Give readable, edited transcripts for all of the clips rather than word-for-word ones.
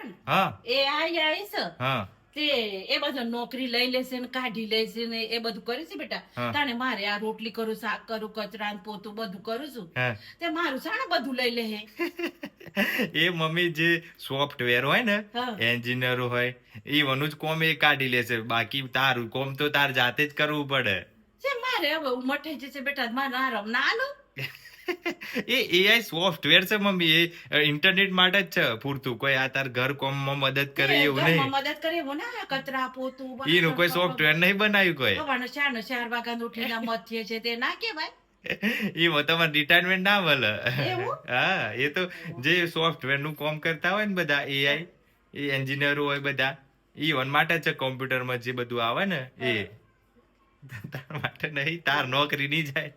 ને હા એ આવીશ હા તે એ બધું નોકરી લઈ લેશે ને કાઢી લેશે ને એ બધું કરે છે બેટા હા. તાણે મારે આ રોટલી કરું શાક કરું કચરા ને પોતું બધું કરું છું હા તે મારું શાણે બધું લઈ લે હે એ મમ્મી જે સોફ્ટવેર હોય ને હા. એન્જિનિયર હોય ઈવનું જ કોમ એ કાઢી લેશે બાકી તારું કોમ તો તાર જાતે જ કરવું પડે છે મારે હવે ઉંમર થઈ જશે બેટા મારે આરામ ના આલો એ એઆઈ સોફ્ટવેર છે મમ્મી એ ઇન્ટરનેટ માટે જ છે પૂરતું કોઈ આ તાર ઘર કોમમાં મદદ કરે એવું ઘરમાં નહીં મદદ કરે એવું ના કચરા પોતું એનું કોઈ સોફ્ટવેર નહીં બનાવ્યું કોઈ સવારના 4 વાગ્યા ઉઠીને મથીએ છે તે ના કેવાય એમાં તમારે રિટાયરમેન્ટ ના મળે એવું? હા એ તો જે સોફ્ટવેર નું કામ કરતા હોય ને બધા એઆઈ એ એન્જિનિયરો હોય બધા ઈવન માટે છે કોમ્પ્યુટરમાં જે બધું આવે ને એ તાર માટે નહીં તાર નોકરી નહીં જાય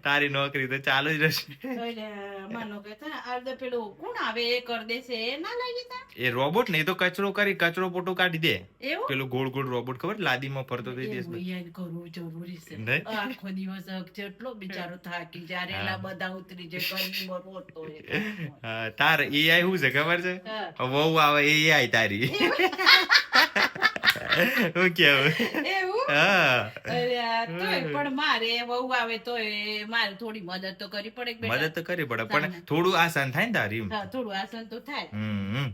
તારી નોકરી તો ચાલુ જ રહેશે એટલે માનો કે છે ને આ તો પેલું કોણ આવે એ કરી દેશે એ ના લઈ લીધા એ રોબોટ ને એ તો કચરો કરી કચરો પોટો કાઢી દે એવું પેલું ગોળ ગોળ રોબોટ ખબર લાદીમાં ફરતો થઈ એવું જશે યાદ કરવું જરૂરી છે નહીં? આખો દિવસ જેટલો બિચારો થાકી જાય રેલા બધા ઉતરી જાય ગરમીમાં રોતો હોય કામમાં. હા તાર એઆઈ શું છે ખબર છે હા. વહુ આવે એઆઈ તારી હું કેવું એવું હા અરે આ તોય પણ મારે વહુ આવે તોય મારે થોડી મદદ તો કરવી પડે કે બેટા. મદદ તો કરવી પડે પણ થોડું આસાન થાય ને તારી હા થોડું આસન તો થાય હમ